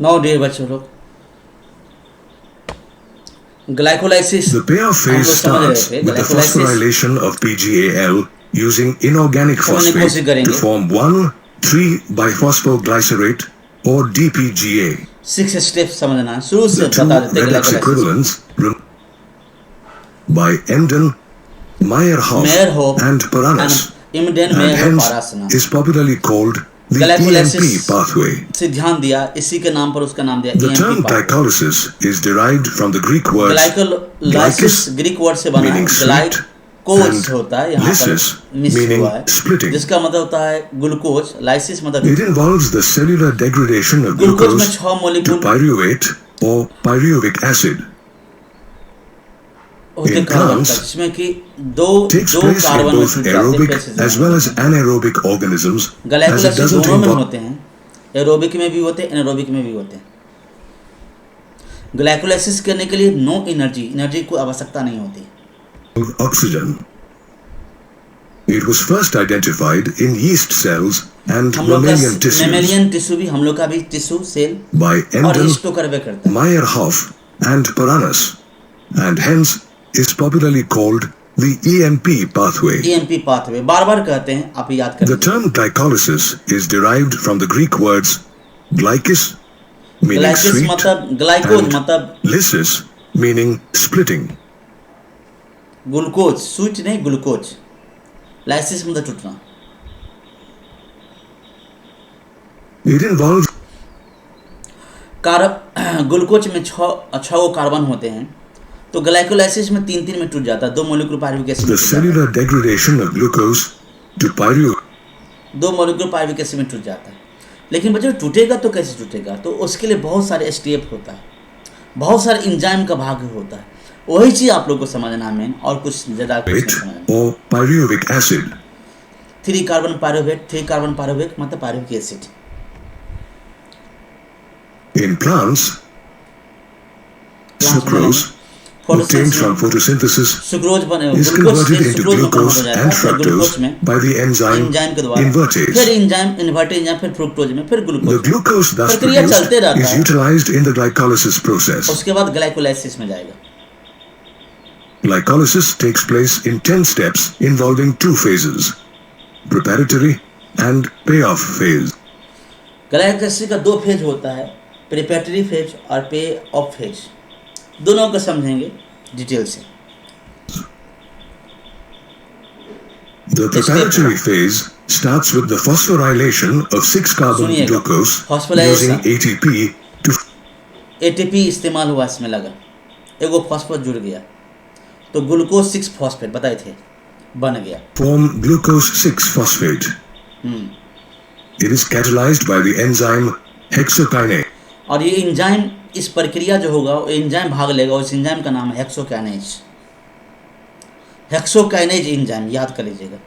9 dear बच्चों लोग, glycolysis The payoff हम phase लोग समझ रहे starts थे। with the glycolysis phosphorylation of PGAl using inorganic समझने की कोशिश phosphate to करेंगे। form 1,3-biphosphoglysarate or DPGA. 6 step समझना है, शुरू से The two बता देते redox glycolysis equivalents by Emden, Meyerhoff मेयरहोफ and Paranas, इमडेन and मेयरहोफ hence पारासना। is popularly called the glycolysis EMP pathway. से ध्यान दिया, इसी के नाम पर उसका नाम दिया The EMP term pathway. glycolysis is derived from the Greek words glycolysis glykis, Greek word से बना है, meaning sweet, ग्लाइकोज and होता है, यहाँ पर lysis, मिस meaning हुआ है, splitting. जिसका मतलब होता है ग्लूकोज, लाइसिस मतलब It involves the cellular degradation of glucose में glucose 6 to molecule pyruvate or pyruvic acid. होते In कार्बन का, plants, जिसमें कि दो takes दो place in कार्बन में both टूट जाते aerobic हैं, as well as anaerobic organisms, as it glycolysis doesn't दोनों में involve होते हैं, एरोबिक में भी होते हैं, एनारोबिक में भी होते हैं। ग्लाइकोलाइसिस करने के लिए नो एनर्जी को आवश्यकता नहीं होती। oxygen. It was first identified in yeast cells and हम लोग mammalian का tissues मेमेलियन टिश्यू भी, हम लोग का भी टिश्यू सेल by और Emden, इसको करवे करता है। Meyerhoff and Paranas, and hence is popularly called the EMP pathway. EMP pathway बार बार कहते हैं, आप याद कर The लीजिए। term glycolysis is derived from the Greek words glykis, meaning ग्लाइसिस sweet, मतलब ग्लाइकोज and मतलब lysis, meaning splitting. Glucose, sweet नहीं ग्लूकोज, लाइसिस मतलब टूटना। It involves ग्लूकोज में 6 कार्बन होते हैं, तो ग्लाइकोलाइसिस में 3 में टूट जाता है, 2 मॉलिक्यूल पायरुविक एसिड the में टूट जाता cellular degradation of glucose to pyruvate. है, 2 मॉलिक्यूल पायरुविक एसिड में टूट जाता है। लेकिन बच्चों टूटेगा तो कैसे टूटेगा, तो उसके लिए बहुत सारे स्टेप होता है, बहुत सारे इंजाइम का भाग होता है, वही चीज़ आप लोग को समझना है मेन, और कुछ ज़्यादा कुछ नहीं समझना। Or pyruvic acid. 3 carbon pyruvate मतलब pyruvic acid. In plants, sucrose, obtained from photosynthesis, sucrose बने, is converted into glucose and fructose by the enzyme के द्वारा, invertase. फिर इन्वर्टेज एंजाइम, फिर फ्रुक्टोज में, फिर The ग्लूकोज। glucose thus प्रक्रिया चलते produced रहता is है, utilized in the glycolysis process. उसके बाद ग्लाइकोलाइसिस में जाएगा। Glycolysis takes place in 10 steps involving 2 phases, preparatory and payoff phase. Glycolysis का 2 फेज होता है, प्रिपरेटरी फेज और पे ऑफ फेज, दोनों को समझेंगे डिटेल से। The preparatory phase starts with the phosphorylation of 6-carbon glucose using ATP to ATP इस्तेमाल हुआ, इसमें लगा, एगो फॉस्फोरस जुड़ गया, तो ग्लूकोज 6 फॉस्फेट बताए थे बन गया, form glucose 6-phosphate. It is catalyzed by the enzyme hexokinase. और ये एंजाइम, इस प्रक्रिया जो होगा वो एंजाइम भाग लेगा, उस एंजाइम का नाम है हेक्सोकाइनेज। हेक्सोकाइनेज एंजाइम याद कर लीजिएगा।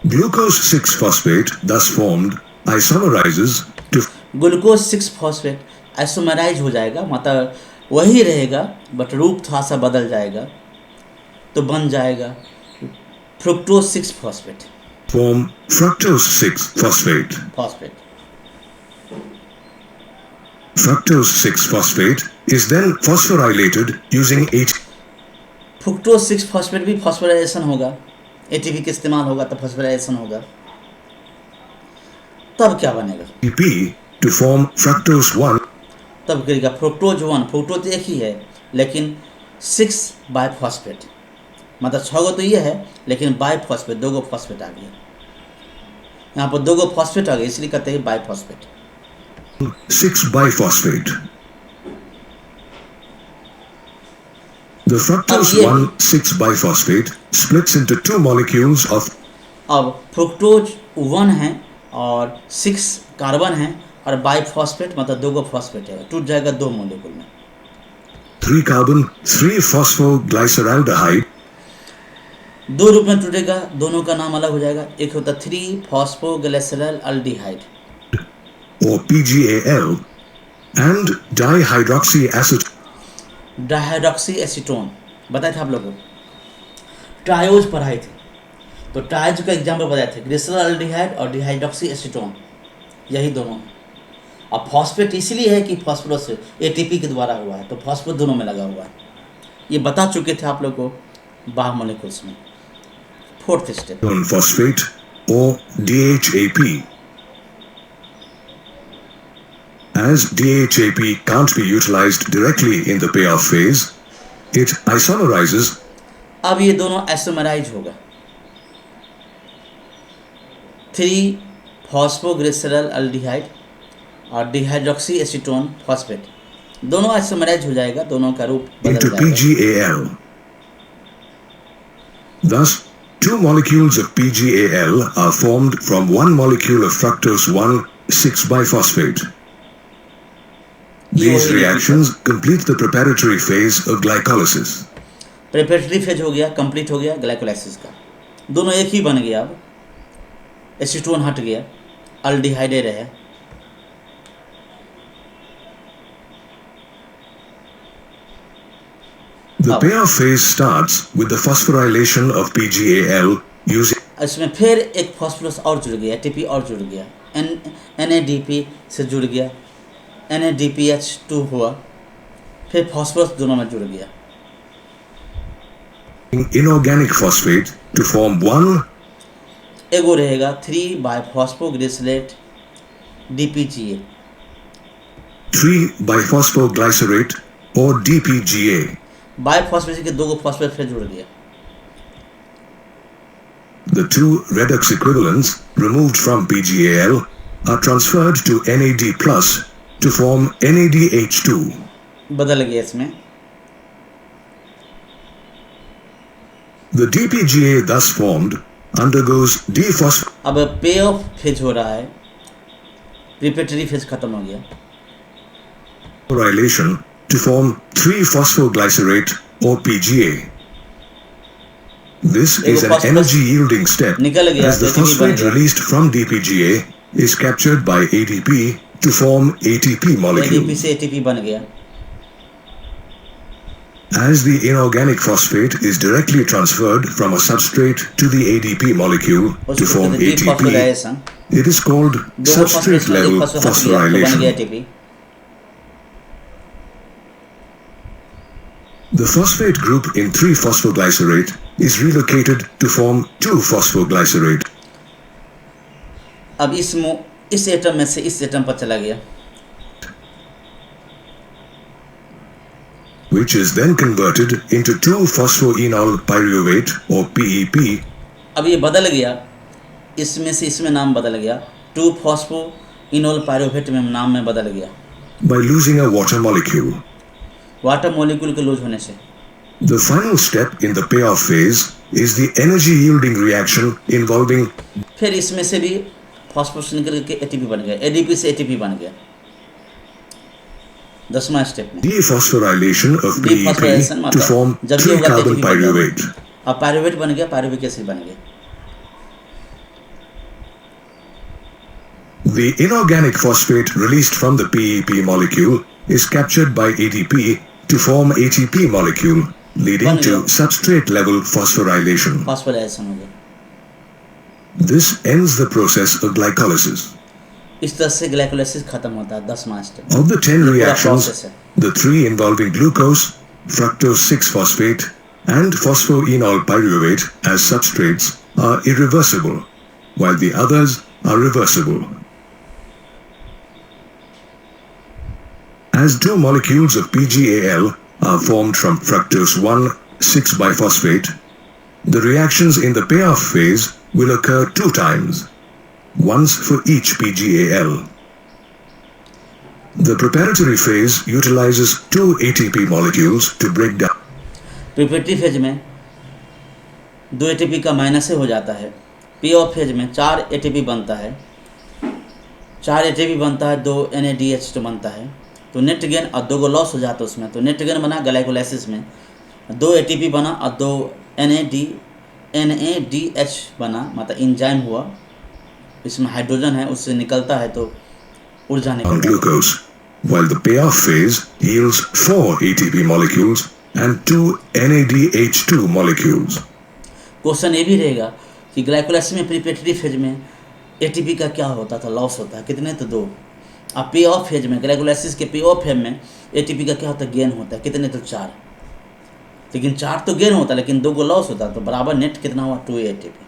Glucose 6-phosphate thus formed isomerizes to glucose 6 phosphate isomerize हो जाएगा, मतलब वही रहेगा बट रूप थोड़ा सा बदल जाएगा, तो बन जाएगा fructose 6 phosphate. form fructose 6-phosphate. Fructose 6-phosphate is then phosphorylated using ATP. Fructose 6 phosphate भी फॉस्फोराइलेशन होगा, एटीपी का इस्तेमाल होगा तो फॉस्फोराइलेशन होगा, तब क्या बनेगा to form fructose 1. तब करेगा फ्रुक्टोज 1। फ्रुक्टोज एक ही है लेकिन 6 बाइफॉस्फेट, मतलब 6 गो तो ये है लेकिन बाइफॉस्फेट 2 गो फॉस्फेट आ गया, यहाँ पर 2 गो फॉस्फेट आ गया, इसलिए कहते हैं biphosphate. 6-biphosphate. The fructose 1,6-biphosphate splits into 2 molecules of. अब फ्रुक्टोज 1 है और 6 कार्बन है और बाइफॉस्फेट मतलब 2 गो फॉस्फेट है, टूट जाएगा 2 मॉलिक्यूल में। 3-carbon 3-phosphoglyceraldehyde. 2 रूप में टूटेगा, दोनों का नाम अलग हो जाएगा, एक होता 3-phosphoglyceraldehyde or PGAL and डाइहाइड्रोक्सीएसीटोन बताए थे आप लोगों को, ट्रायोज पढ़ाए थे, तो ट्रायोज का एग्जाम्पल बताए थे, ग्लिसरॉल्डिहाइड और डिहाइड्रोक्सीएसीटोन, यही दोनों। अब फॉस्फेट इसलिए है कि फॉस्फोरस एटीपी के द्वारा हुआ है, तो फॉस्फेट दोनों में लगा हुआ है। ये बता चुके थे आप लोग को बाह्य मॉलिक्यूल्स में। Fourth step, phosphate or DHAP. As DHAP can't be utilized directly in the payoff phase, it isomerizes. अब ये दोनों आइसोमराइज होगा। 3-फॉस्फोग्लिसरल अल्डिहाइड और डिहाइड्रोक्सी एसीटोन फॉस्फेट दोनों आइसोमराइज हो जाएगा, दोनों का रूप बदल into जाएगा। PGAL. Thus, two molecules of PGAL are formed from one molecule of fructose 1,6-biphosphate. These reactions complete the preparatory phase of glycolysis. Preparatory phase हो गया, कंप्लीट हो गया ग्लाइकोलाइसिस का। दोनों एक ही बन गया। अब एसीटोन हट गया, अल्डिहाइड रहे। The payoff phase starts with the phosphorylation of PGAL using. इसमें फिर एक फॉस्फोरस और जुड़ गया, एटीपी और जुड़ गया, NADP से जुड़ गया, NADPH2 हुआ, फिर फॉस्फोरस दोनों में जुड़ गया। Inorganic phosphate to form one. एगो रहेगा 3-बाइफॉस्फोग्लिसरेट DPGA, 3-biphosphoglycerate or DPGA. Biphosphate के दो फॉस्फेट फिर जुड़ गया। The two redox equivalents removed from PGAL are transferred to NAD+ to form NADH2. बदल गया इसमें। The DPGA thus formed undergoes अब पे ऑफ फेज हो रहा है, प्रिपरेटरी फेज खत्म हो गया। phosphorylation to form 3-phosphoglycerate or PGA. This is an energy yielding step as the phosphate released from DPGA is captured by ADP to form ATP molecule. ADP से ATP बन गया। As the inorganic phosphate is directly transferred from a substrate to the ADP molecule to form ATP, it is called substrate level phosphorylation. The phosphate group in 3-phosphoglycerate is relocated to form 2-phosphoglycerate. अब इस atom में से इस atom पर चला गया, which is then converted into 2-phosphoenol pyruvate or PEP. अब ये बदल गया, इसमें से इसमें नाम बदल गया, 2-फॉस्फोइनोल पायरुवेट में नाम में बदल गया। By losing a water molecule. Water molecule के लूज होने से। The final step in the payoff phase is the energy yielding reaction involving. फिर इसमें से भी फॉस्फोरस निकल के एटीपी बन गया, एडीपी से एटीपी बन गया। 10वां स्टेप में dephosphorylation of PEP to form 3-carbon pyruvate. अब पायरुवेट बन गया, पायरुविक एसिड बन गया। The inorganic phosphate released from the PEP molecule is captured by ADP to form ATP molecule, leading to substrate level phosphorylation. Phosphorylation हो गया। This ends the process of glycolysis. इस तरह से glycolysis खत्म होता है। 10वां step. Of the 10 reactions, the 3 involving glucose, fructose 6-phosphate, and phosphoenol pyruvate as substrates are irreversible, while the others are reversible. As 2 molecules of PGAL are formed from fructose 1,6-biphosphate, the reactions in the payoff phase will occur 2 times, once for each PGAL. The preparatory phase utilizes 2 ATP molecules to break down. Preparatory phase में 2 ATP का minus से हो जाता है। पे of phase में 4 ATP बनता है, 4 एटीपी बनता है, 2 NADH बनता है, तो नेट गेन और 2 को लॉस हो जाता है उसमें। तो नेट गेन बना ग्लाइकोलाइसिस में, 2 एटीपी बना और 2 NADH बना, मतलब इंजाइम हुआ, इसमें हाइड्रोजन है, उससे निकलता है तो ऊर्जा निकलता है। Glucose, while the payoff phase yields 4 ATP molecules and 2 NADH2 molecules. Question ये भी रहेगा कि ग्लाइकोलाइसिस में प्रिपरेटरी फेज में एटीपी का क्या होता था, लॉस होता है, कितने तो 2। अब पे ऑफ फेज में, ग्लाइकोलाइसिस के पे ऑफ फेज में एटीपी का क्या होता है, गेन होता है, कितने तो 4। लेकिन 4 तो गेन होता है, लेकिन 2 को लॉस होता है, तो बराबर नेट कितना हुआ, 2 एटीपी।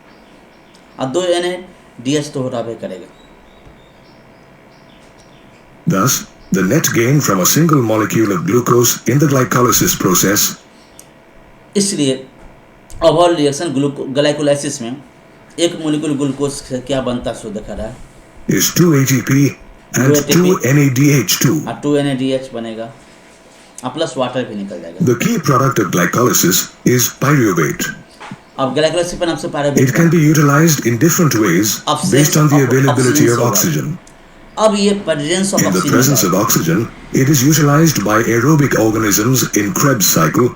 अब 2 NADH तो हो रहा करेगा। Thus, the net gain from a single molecule of glucose in the glycolysis process इसलिए ओवरऑल रिएक्शन ग्लाइकोलाइसिस में एक मोलिक्यूल ग्लूकोज से क्या बनता है, सो दिखा रहा है, is 2 ATP and 2 NADH2. 2 NADH बनेगा, प्लस वाटर भी निकल जाएगा। The key product of glycolysis is pyruvate. अब ग्लाइकोलाइसिस पर हमसे It can be utilized in different ways based on the availability of oxygen. अब ये presence of In the presence of oxygen, it is utilized by aerobic organisms in Krebs cycle.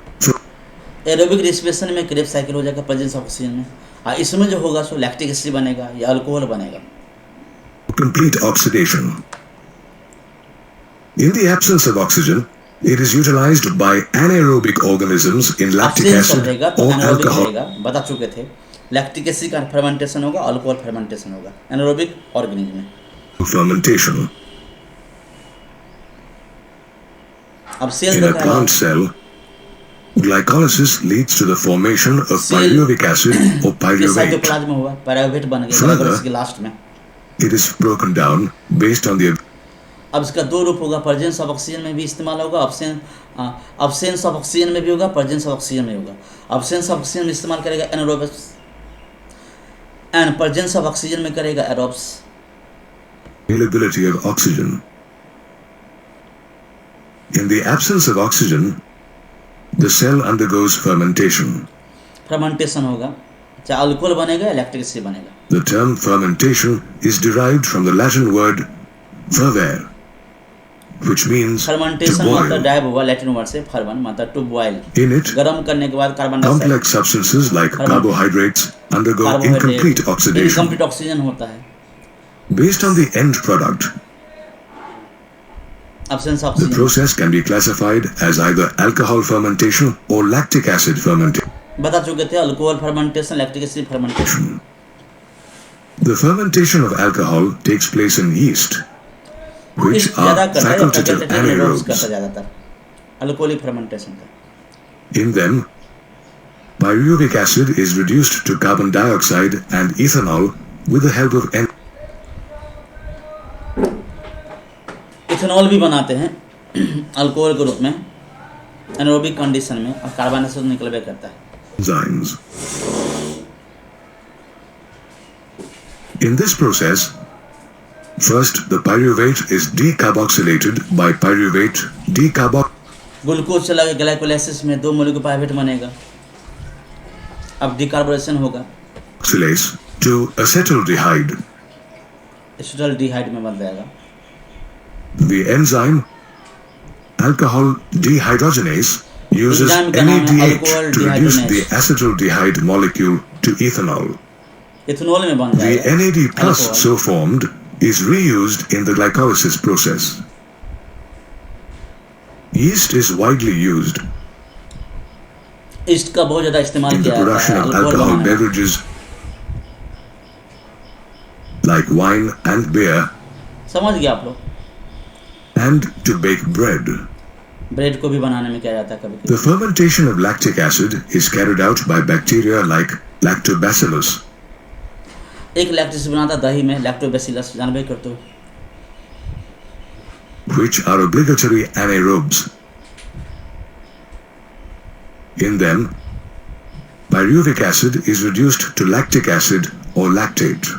Aerobic respiration में Krebs cycle हो जाएगा presence of oxygen में, और इसमें जो होगा सो लैक्टिक एसिड बनेगा या अल्कोहल बनेगा। Complete oxidation. In the absence of oxygen, it is utilized by anaerobic organisms in lactic acid or alcohol. बता चुके थे, लैक्टिक एसिड का फर्मेंटेशन होगा, अल्कोहल फर्मेंटेशन होगा एनारोबिक ऑर्गेनिज्म में। Fermentation. अब cell In a plant cell, glycolysis leads to the formation of pyruvic acid or pyruvate. Cytoplasm हुआ, pyruvate बन गया ग्लाइकोलाइसिस के लास्ट में। It is broken down based on the अब इसका 2 रूप होगा, प्रेजेंस ऑफ ऑक्सीजन में भी इस्तेमाल होगा, अब्सेंस ऑफ ऑक्सीजन में भी होगा, प्रेजेंस ऑफ ऑक्सीजन में होगा। अब्सेंस ऑफ ऑक्सीजन में इस्तेमाल करेगा एनारोबिक्स एंड प्रेजेंस ऑफ ऑक्सीजन में करेगा aerobes. availability of oxygen. In the absence of oxygen, the cell undergoes fermentation. Fermentation होगा, चाहे अल्कोहल बनेगा, लैक्टिक एसिड बनेगा। The term fermentation is derived from the Latin word fervere, which means to fermentation boil. मतलब dive हुआ Latin word से, फर्मन मतलब to boil. In it, गर्म करने के बाद carbon dioxide, complex substances like carbohydrates undergo incomplete oxidation. Incomplete oxygen होता है। Based on the end product, Absence of the oxygen. process can be classified as either alcohol fermentation or lactic acid fermentation. बता चुके थे, alcohol fermentation, lactic acid fermentation. The fermentation of alcohol takes place in yeast, which are facultative anaerobes. Alcoholic fermentation का। In them, pyruvic acid is reduced to carbon dioxide and ethanol with the help of ethanol भी बनाते हैं alcohol के रूप में anaerobic condition में, और carbon dioxide निकलवे करता है। enzymes. In this process, first the pyruvate is decarboxylated by pyruvate glucose चला गया ग्लाइकोलाइसिस में, 2 मोलिक्यूल पाइरुवेट बनेगा। अब डिकार्बोनेशन होगा, decarboxylase to acetaldehyde. एसिटाल्डिहाइड में बन जाएगा। The enzyme alcohol dehydrogenase uses NADH to reduce the acetaldehyde molecule to ethanol. Ethanol में बन The जाएगा। NAD plus so formed is reused in the glycolysis process. Yeast is widely used east का बहुत ज्यादा इस्तेमाल in the किया जाता production है of अल्कोहल alcohol बनाने में। beverages like wine and beer, समझ गया आप लोग, and to bake bread. Bread को भी बनाने में किया जाता है कभी The fermentation of lactic acid is carried out by bacteria like lactobacillus. एक लैक्टिस बनाता दही में, लैक्टोबैसिलस जानबे करते हो, which are obligatory anaerobes. In them, pyruvic acid is reduced to lactic acid or lactate.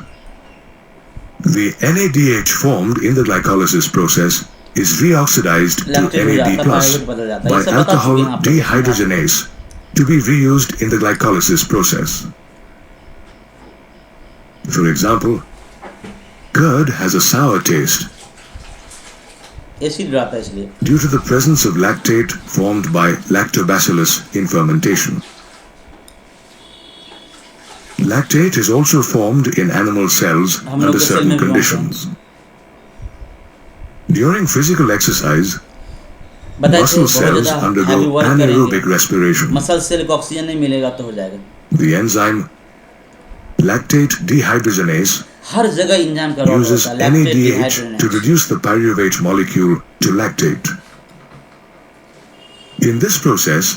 The NADH formed in the glycolysis process is reoxidized to NAD plus by alcohol dehydrogenase to be reused in the glycolysis process. For example, curd has a sour taste acid रहता है इसलिए। due to the presence of lactate formed by lactobacillus in fermentation. Lactate is also formed in animal cells under certain conditions. During physical exercise, muscle cells undergo anaerobic respiration. Muscle cell को oxygen नहीं मिलेगा तो हो जाएगा। The enzyme lactate dehydrogenase हर जगह enzyme का role uses होता है, lactate NADH to dehydrogenase. reduce the pyruvate molecule to lactate. In this process,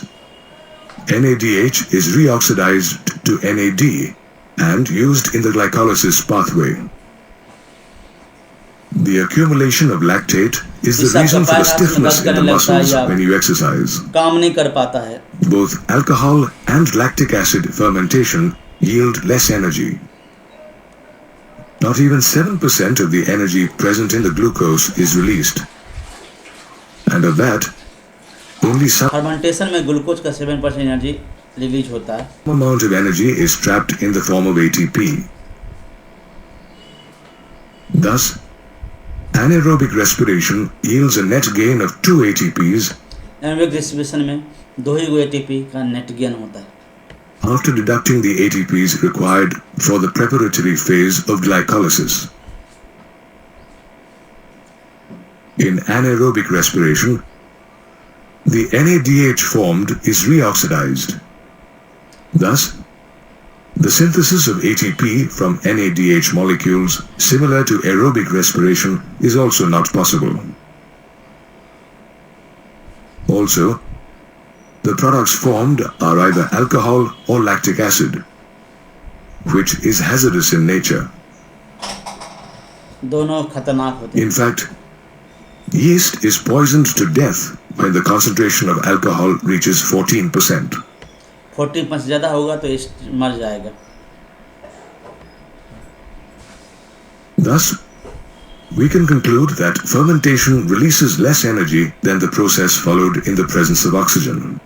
NADH is reoxidized to NAD and used in the glycolysis pathway. The accumulation of lactate is the reason for the stiffness in the muscles when you exercise. काम नहीं कर पाता है। Both alcohol and lactic acid fermentation yield less energy. Not even 7% of the energy present in the glucose is released. And of that, only some fermentation में glucose का 7% energy release होता है। amount of energy is trapped in the form of ATP. Thus, anaerobic respiration yields a net gain of 2 ATPs anaerobic respiration में 2 ही ATP का net gain होता है। after deducting the ATPs required for the preparatory phase of glycolysis. In anaerobic respiration, the NADH formed is reoxidized. Thus, the synthesis of ATP from NADH molecules similar to aerobic respiration is also not possible. Also, the products formed are either alcohol or lactic acid, which is hazardous in nature. दोनों खतरनाक होते हैं। In fact, yeast is poisoned to death when the concentration of alcohol reaches 14%. 40% ज़्यादा होगा तो yeast मर जाएगा। Thus, we can conclude that fermentation releases less energy than the process followed in the presence of oxygen.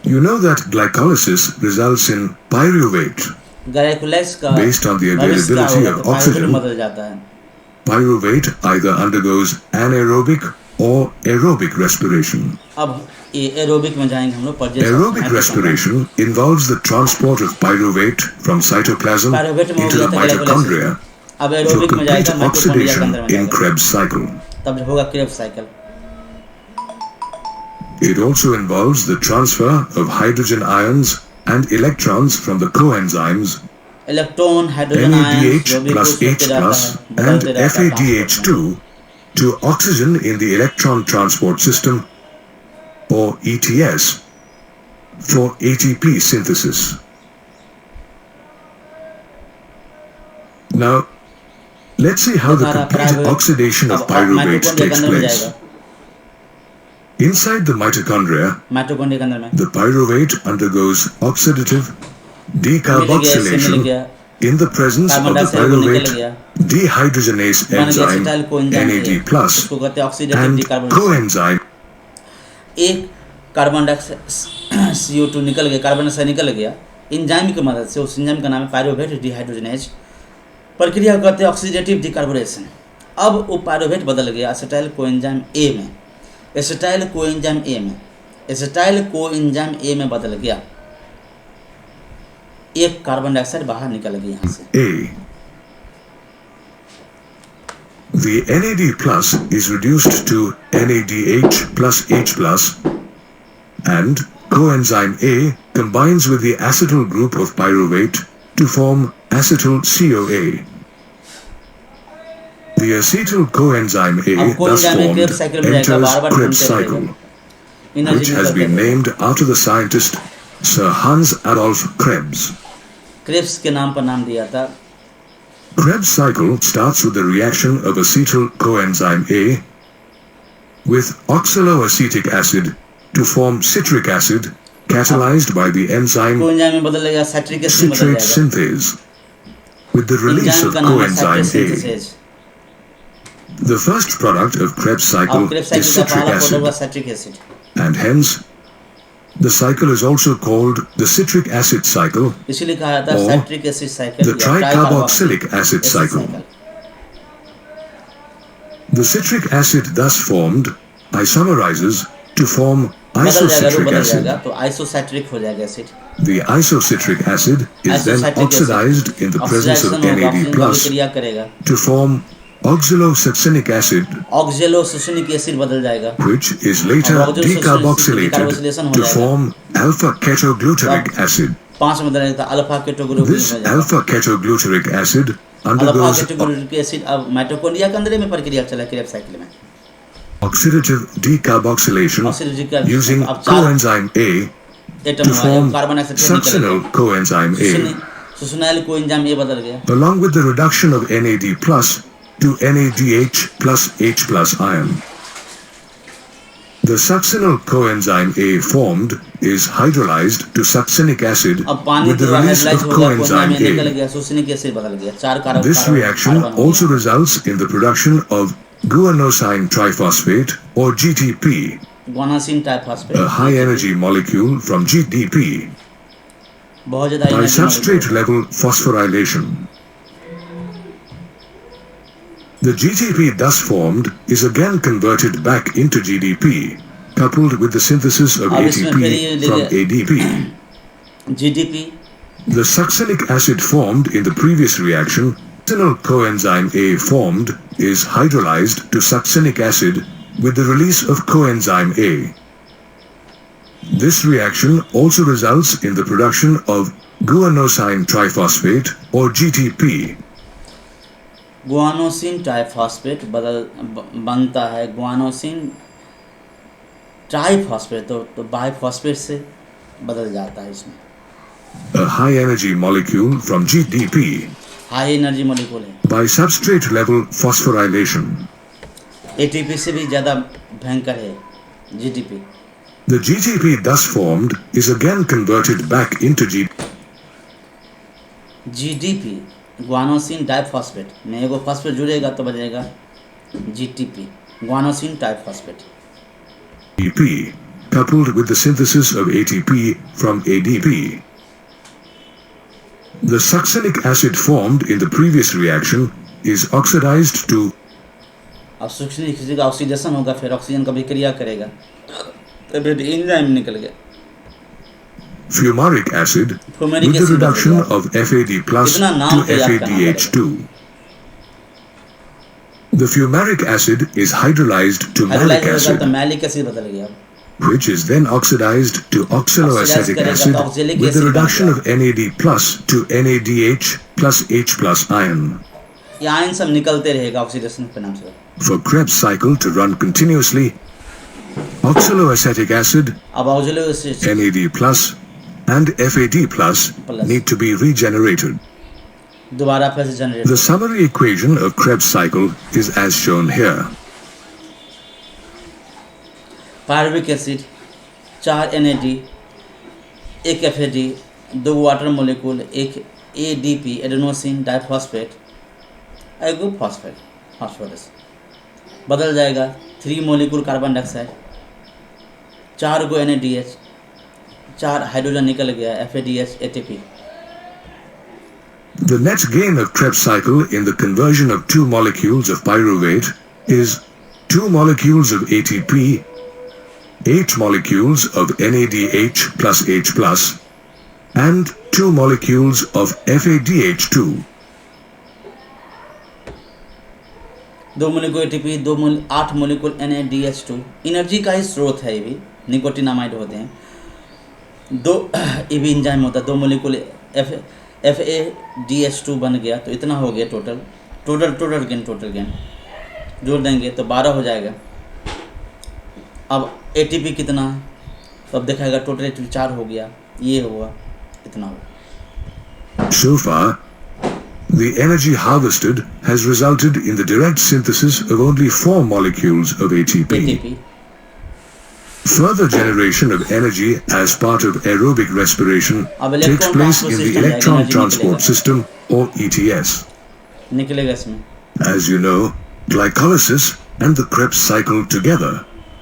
You know that glycolysis results in pyruvate. Glycolysis का Based on the availability of oxygen, बदल जाता है। pyruvate either undergoes anaerobic or aerobic respiration. अब ये aerobic में जाएंगे हम लोग पर Aerobic respiration involves the transport of pyruvate from cytoplasm into the mitochondria अब for एरोबिक में complete जाएगा माइटोकॉन्ड्रिया के oxidation अंदर में in जाएगा। Krebs cycle. तब होगा Krebs cycle. It also involves the transfer of hydrogen ions and electrons from the coenzymes electron hydrogen ion NADH जो भी plus कुछ होते H रहता plus है and बदलते रहता है। FADH2 to oxygen in the electron transport system or ETS for ATP synthesis. Now, let's see how the complete oxidation of pyruvate takes place. Inside the mitochondria, mitochondria के अंदर में the pyruvate undergoes oxidative decarboxylation in the presence of the pyruvate dehydrogenase enzyme NAD+ उसको कहते हैं oxidative and डिकार्बोनेशन। coenzyme. एक carbon dioxide CO2 निकल गया, carbon dioxide निकल गया एंजाइम की मदद से। उस एंजाइम का नाम है पायरुवेट डिहाइड्रोजनेज। प्रक्रिया करते हैं ऑक्सीडेटिव डिकार्बोनेशन। अब वो पायरुवेट बदल गया एसिटाइल कोएंजाइम ए में, एसिटाइल कोएंजाइम ए में, एसिटाइल कोएंजाइम ए में बदल गया। एक कार्बन डाइऑक्साइड बाहर निकल गया यहाँ से। A. The NAD+ is reduced to NADH plus H+, and coenzyme A combines with the acetyl group of pyruvate to form acetyl CoA. The acetyl coenzyme A अब thus coenzyme A formed Krebs cycle में जाएगा, enters बार-बार Krebs घूमते cycle, रहेगा। Energy which has been named after the scientist Sir Hans Adolf Krebs. Krebs के नाम पर नाम दिया था। Krebs cycle starts with the reaction of acetyl coenzyme A with oxaloacetic acid to form citric acid catalyzed by the enzyme coenzyme में बदल गया, citric acid बदल citrate जाएगा। synthase with the release enzyme of का नाम है coenzyme citric A. Synthesis. The first product of Krebs cycle अब Krebs is cycle का citric पहला प्रोडक्ट हुआ acid, citric acid. and hence the cycle is also called the citric acid cycle इसीलिए कहा जाता है or citric acid cycle the tricarboxylic acid cycle. The citric acid thus formed isomerizes to form बदल जाएगा, isocitric बदल acid. जाएगा तो आइसोसाइट्रिक हो जाएगा acid. The isocitric acid is then आइसोसाइट्रिक oxidized in the presence of NAD+ क्रिया करेगा, to form oxalosuccinic acid, oxalosuccinic acid बदल जाएगा, which is later अब oxalosuccinic decarboxylated decarboxylation हो to जाएगा। form alpha-ketoglutaric acid. 5 में बदल जाता है alpha ketoglutaric This alpha ketoglutaric acid alpha undergoes ketoglutaric acid अब माइटोकॉन्ड्रिया के अंदर में प्रक्रिया चला क्रेब साइकिल में oxidative decarboxylation using अब 4 coenzyme A एटम to हुआ form कार्बन डाइऑक्साइड निकल succinyl coenzyme A, succinyl coenzyme A बदल गया along with the reduction of NAD plus to NADH plus H plus ion. The succinyl coenzyme A formed is hydrolyzed to succinic acid अब पानी with the release of coenzyme निकल A. गया सुसुनिक acid बदल गया 4 carbon This reaction also results in the production of guanosine triphosphate or GTP, guanosine triphosphate a high energy molecule from GDP, बहुत ज्यादा by energy substrate level phosphorylation. The GTP thus formed is again converted back into GDP, coupled with the synthesis of अब इसमें फिर ये ATP from ADP. GDP The succinic acid formed in the previous reaction, succinyl coenzyme A formed, is hydrolyzed to succinic acid with the release of coenzyme A. This reaction also results in the production of guanosine triphosphate or GTP. Guanosine triphosphate बनता है guanosine triphosphate तो biphosphate से बदल जाता है इसमें A high energy molecule from GDP high energy molecule है by substrate level phosphorylation. ATP से भी ज़्यादा भयंकर है GDP The GTP thus formed is again converted back into GDP guanosine diphosphate में एगो फॉस्फेट जुड़ेगा तो बजेगा GTP guanosine triphosphate GDP, coupled with the synthesis of ATP from ADP. The succinic acid formed in the previous reaction is oxidized to अब सूक्ष्म का oxidation होगा फिर ऑक्सीजन का विक्रिया करेगा तो फिर एंजाइम निकल गया fumaric acid Fumaric with the acid reduction बदल of FAD plus कितना नाम to तो याद करना FADH2. The fumaric acid is hydrolyzed to malic hydrolyse होगा तो acid, मैलिक एसिड बदल गया which is then oxidized to oxaloacetic करेगा acid तो oxalic with the acid reduction बन of NAD plus to NADH plus H plus ion. ये ion सब निकलते रहेगा ऑक्सीडेशन के नाम से For Krebs cycle to run continuously, oxaloacetic acid, अब oxidation NAD plus and FAD plus need to be regenerated. दोबारा फिर से generate The summary equation of Krebs cycle is as shown here. Pyruvic acid 4 NAD 1 FAD 2 water molecule 1 ADP adenosine diphosphate एगो phosphorus बदल जाएगा 3 molecule carbon dioxide 4 गो NADH 4 hydrogen निकल गया FADH ATP The net gain of Krebs cycle in the conversion of 2 molecules of pyruvate is 2 molecules of ATP, 8 molecules of NADH plus H plus, and 2 molecules of FADH2. 2 molecule ATP 8 molecule NADH2 energy का ही स्रोत है ये भी nicotinamide होते हैं 2 ये भी enzyme होता है 2 मोलिक्यूल FADH2 बन गया तो इतना हो गया टोटल गेन जोड़ देंगे तो 12 हो जाएगा अब ATP कितना तो अब दिखाएगा टोटल ATP 4 हो गया ये हुआ इतना होगा So far, the energy harvested has resulted in the direct synthesis of only 4 molecules of ATP. Further generation of energy as part of aerobic respiration takes place in the electron transport system or ETS. निकलेगा इसमें As you know, glycolysis and the Krebs cycle together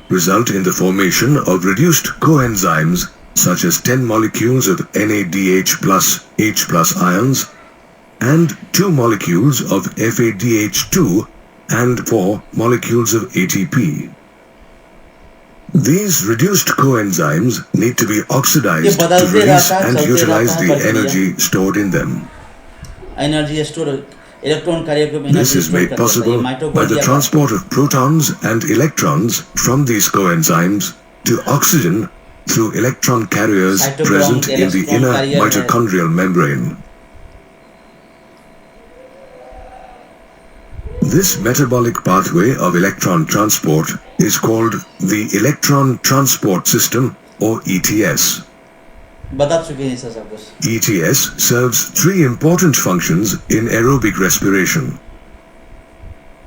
result in the formation of reduced coenzymes such as 10 molecules of NADH plus H plus ions and 2 molecules of FADH2 and 4 molecules of ATP. These reduced coenzymes need to be oxidized to release and utilize the energy stored in them. Energy store electron कार्य को This is made possible by the transport of protons and electrons from these coenzymes to oxygen through electron carriers Cytochrome present in the electron inner carrier mitochondrial membrane. This metabolic pathway of electron transport is called the electron transport system, or ETS. बता चुके हैं sir सब कुछ. ETS serves three important functions in aerobic respiration.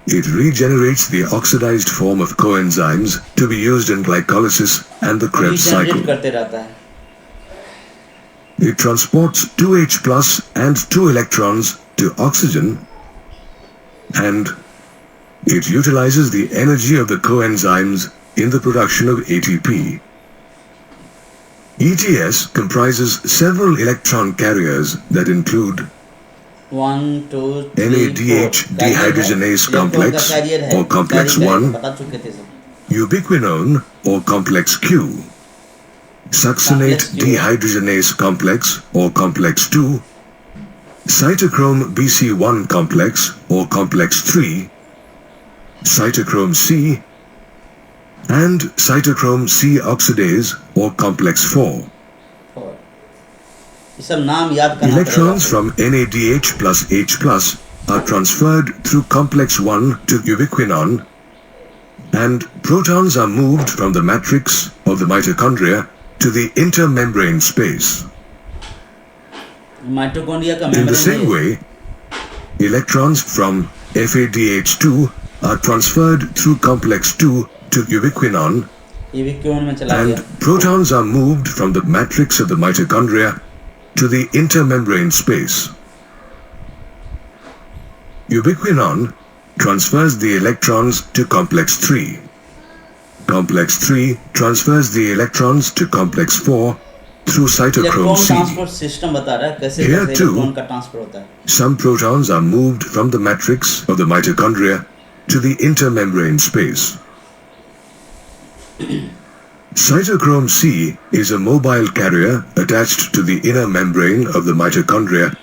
It regenerates the oxidized form of coenzymes to be used in glycolysis and the Krebs cycle. करते रहता है. It transports 2H plus and 2 electrons to oxygen, and it utilizes the energy of the coenzymes in the production of ATP. ETS comprises several electron carriers that include 1, 2, 3, NADH 4 dehydrogenase complex or complex 1, बता चुके थे सब. ubiquinone or complex Q, succinate Complex Q. dehydrogenase complex or complex 2, cytochrome BC1 complex or complex 3, cytochrome C, and cytochrome C oxidase or complex 4. ये सब नाम याद करना Electrons पड़ेगा. from NADH plus H plus are transferred through complex 1 to ubiquinone, and protons are moved from the matrix of the mitochondria to the intermembrane space. Mitochondria का In the same membrane way, electrons from FADH2 are transferred through complex 2 to ubiquinone, ये भी क्यों में चला and गया. protons are moved from the matrix of the mitochondria to the intermembrane space. Ubiquinone transfers the electrons to complex 3. Complex 3 transfers the electrons to complex 4 through cytochrome electron C. Transport system बता रहा है कैसे Here कैसे too, electron का transfer होता है. Some protons are moved from the matrix of the mitochondria to the intermembrane space. Cytochrome C is a mobile carrier attached to the inner membrane of the mitochondria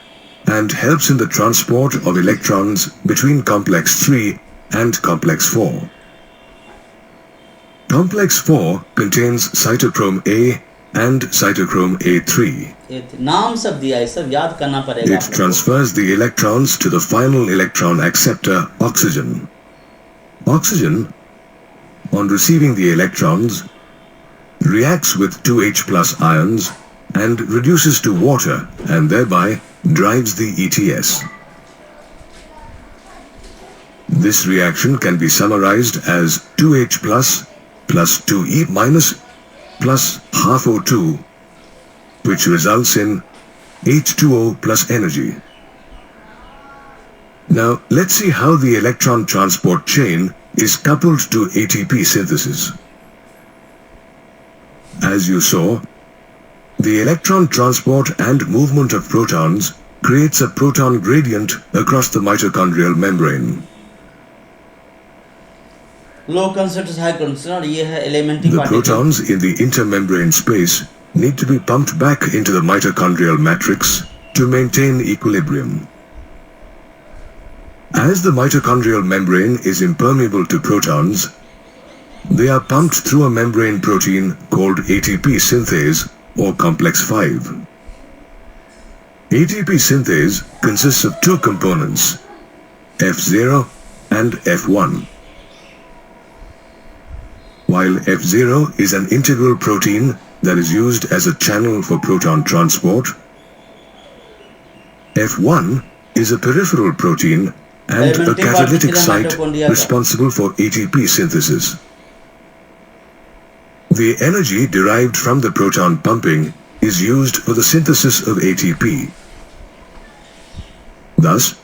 and helps in the transport of electrons between complex 3 and complex 4. Complex 4 contains cytochrome A and cytochrome A3. नाम सब दिया है, सब याद करना पड़ेगा. It transfers the electrons to the final electron acceptor, oxygen. Oxygen, on receiving the electrons, reacts with 2H plus ions and reduces to water and thereby drives the ETS. This reaction can be summarized as 2H plus 2E minus plus half O2, which results in H2O plus energy. Now let's see how the electron transport chain is coupled to ATP synthesis. As you saw, the electron transport and movement of protons creates a proton gradient across the mitochondrial membrane. Low concentration high concentration ये है elementary The particle. protons in the intermembrane space need to be pumped back into the mitochondrial matrix to maintain equilibrium. As the mitochondrial membrane is impermeable to protons, they are pumped through a membrane protein called ATP synthase or complex 5. ATP synthase consists of two components, F0 and F1. While F0 is an integral protein that is used as a channel for proton transport, F1 is a peripheral protein and a catalytic site responsible for ATP synthesis. The energy derived from the proton pumping is used for the synthesis of ATP. Thus,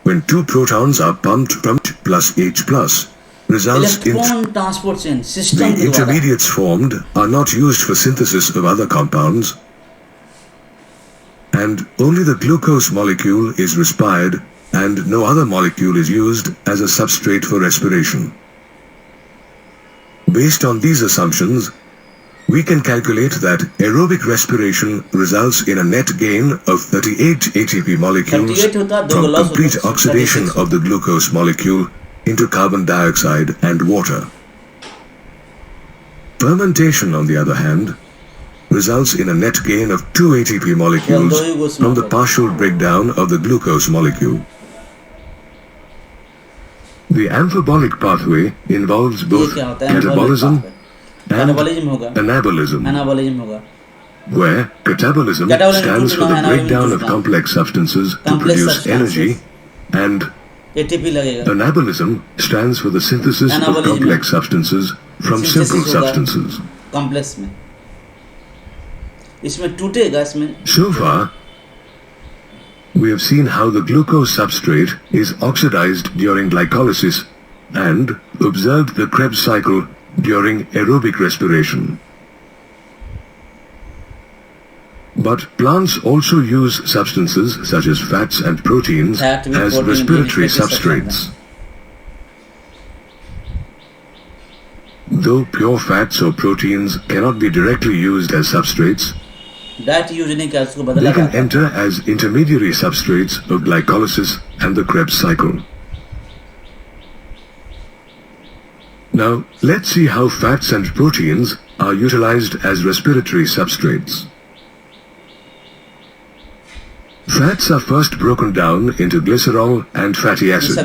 when two protons are pumped from H plus H plus, results in electron transport chain the system के द्वारा intermediates formed are not used for synthesis of other compounds, and only the glucose molecule is respired and no other molecule is used as a substrate for respiration. Based on these assumptions, we can calculate that aerobic respiration results in a net gain of 38 ATP molecules 38 होता है, दो from loss होता complete है, oxidation 36 of the glucose molecule into carbon dioxide and water. Fermentation, on the other hand, results in a net gain of 2 ATP molecules from the partial breakdown of the glucose molecule. The amphibolic pathway involves both catabolism and anabolism, where catabolism stands for the breakdown of complex substances to produce energy, and anabolism stands for the synthesis of complex substances from simple substances. Complex में इसमें टूटेगा इसमें. So far, we have seen how the glucose substrate is oxidized during glycolysis and observed the Krebs cycle during aerobic respiration. But plants also use substances such as fats and proteins as respiratory substrates. Though pure fats or proteins cannot be directly used as substrates, they can enter as intermediary substrates of glycolysis and the Krebs cycle. Now, let's see how fats and proteins are utilized as respiratory substrates. Fats are first broken down into glycerol and fatty acids.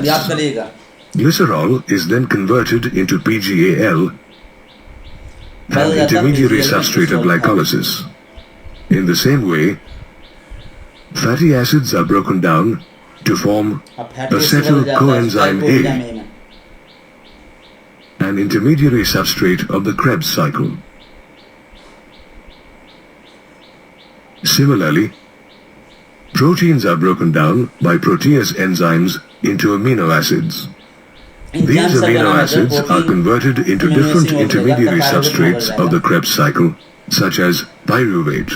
Glycerol is then converted into PGAL, an intermediary substrate of glycolysis. In the same way, fatty acids are broken down to form acetyl coenzyme A, an intermediary substrate of the Krebs cycle. Similarly, proteins are broken down by protease enzymes into amino acids. These amino acids are converted into different intermediary substrates of the Krebs cycle, such as pyruvate.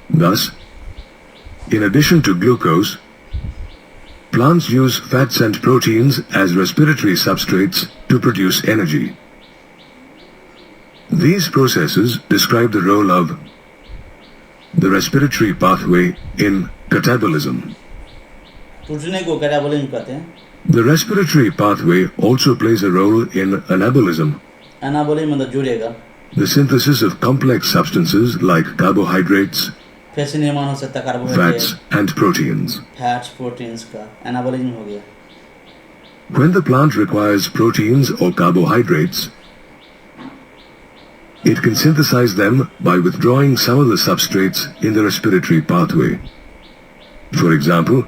Thus, in addition to glucose, plants use fats and proteins as respiratory substrates to produce energy. These processes describe the role of the respiratory pathway in catabolism. The respiratory pathway also plays a role in anabolism, the synthesis of complex substances like carbohydrates, fats and proteins. When the plant requires proteins or carbohydrates, it can synthesize them by withdrawing some of the substrates in the respiratory pathway. For example,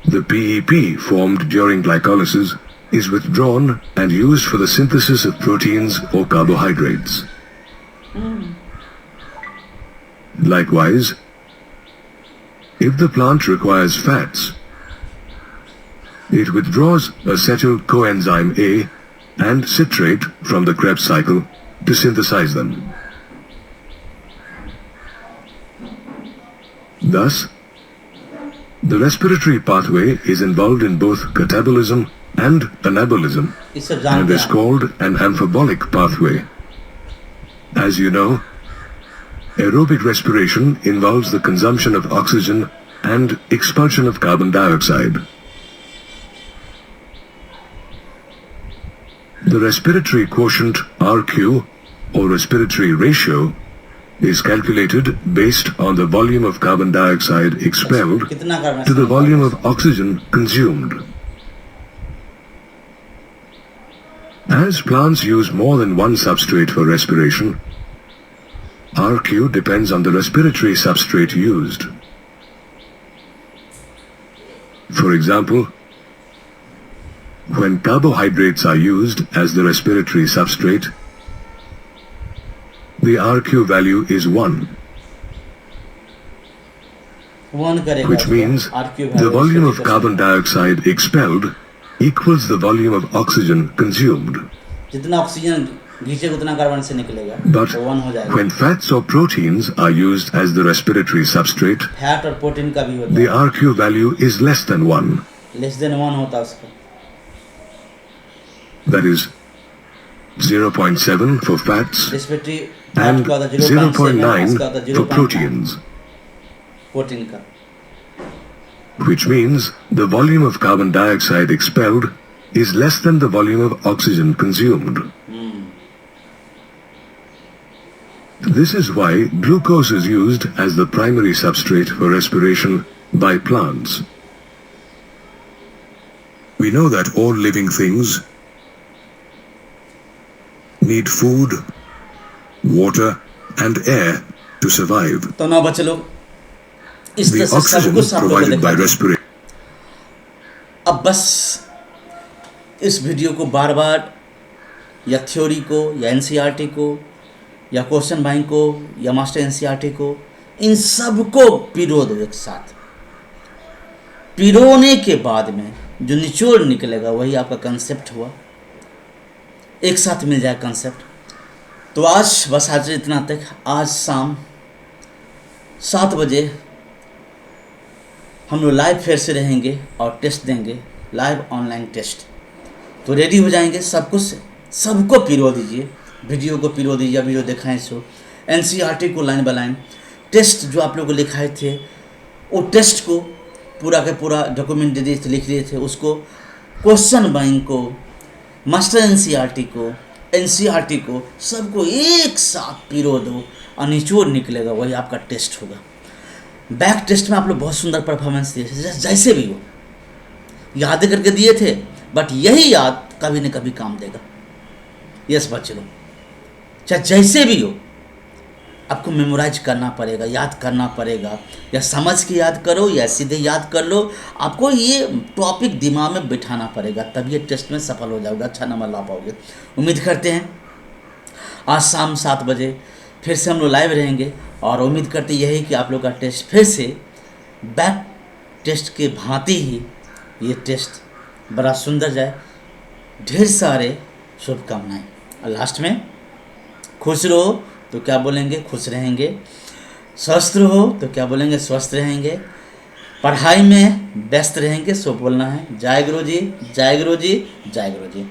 the PEP formed during glycolysis is withdrawn and used for the synthesis of proteins or carbohydrates. Likewise, if the plant requires fats, it withdraws acetyl coenzyme A and citrate from the Krebs cycle to synthesize them. Thus, the respiratory pathway is involved in both catabolism and anabolism and is called an amphibolic pathway. As you know, aerobic respiration involves the consumption of oxygen and expulsion of carbon dioxide. The respiratory quotient RQ, or respiratory ratio, is calculated based on the volume of carbon dioxide expelled to the volume of oxygen consumed. As plants use more than one substrate for respiration, RQ depends on the respiratory substrate used. For example, when carbohydrates are used as the respiratory substrate, the RQ value is 1, which means the volume of carbon dioxide expelled equals the volume of oxygen consumed. But when fats or proteins are used as the respiratory substrate, the RQ value is less than 1. That is 0.7 for fats and 0.9 for proteins, which means the volume of carbon dioxide expelled is less than the volume of oxygen consumed. This is why glucose is used as the primary substrate for respiration by plants. We know that all living things need food, water and air to survive. तो ना बच्चे लोग, इस The तरह से सब oxygen कुछ आप लोगों को provided by देखा। respiration. अब बस इस वीडियो को बार बार या थ्योरी को या एनसीईआरटी को या क्वेश्चन बैंक को या मास्टर एनसीईआरटी को, इन सब को पिरो दो एक साथ। पिरोने के बाद में जो निचोड़ निकलेगा वही आपका कंसेप्ट हुआ, एक साथ मिल जाए कंसेप्ट। तो आज बस आज इतना तक। आज शाम 7 बजे हम लोग लाइव फिर से रहेंगे और टेस्ट देंगे, लाइव ऑनलाइन टेस्ट। तो रेडी हो जाएंगे सब कुछ से, सबको पिरो दीजिए, वीडियो को पिरो दीजिए, वीडियो दिखाएं सो एनसीईआरटी को लाइन बाय लाइन, टेस्ट जो आप लोग को लिखाए थे वो टेस्ट को पूरा के पूरा डॉक्यूमेंट दे दिए थे, लिख दिए थे, उसको क्वेश्चन बैंक को, मास्टर एनसीईआरटी को, एनसीईआरटी को, सबको एक साथ पिरो दो और निचोड़ निकलेगा वही आपका टेस्ट होगा। बैक टेस्ट में आप लोग बहुत सुंदर परफॉर्मेंस दिए थे, जैसे भी हो याद करके दिए थे, बट यही याद कभी न कभी काम देगा। यस बच्चे लोग, चाहे जैसे भी हो आपको मेमोराइज करना पड़ेगा, याद करना पड़ेगा, या समझ के याद करो या सीधे याद कर लो, आपको ये टॉपिक दिमाग में बिठाना पड़ेगा, तब ये टेस्ट में सफल हो जाओगे, अच्छा नंबर ला पाओगे। उम्मीद करते हैं आज शाम 7 बजे फिर से हम लोग लाइव रहेंगे और उम्मीद करते यही कि आप लोग का टेस्ट फिर से बैक टेस्ट के भांति ही ये टेस्ट बड़ा सुंदर जाए। ढेर सारे शुभकामनाएं। और लास्ट में खुश रहो तो क्या बोलेंगे, खुश रहेंगे। स्वस्थ रहो तो क्या बोलेंगे, स्वस्थ रहेंगे। पढ़ाई में व्यस्त रहेंगे सो बोलना है जय गुरु जी, जय गुरु जी, जय गुरु जी।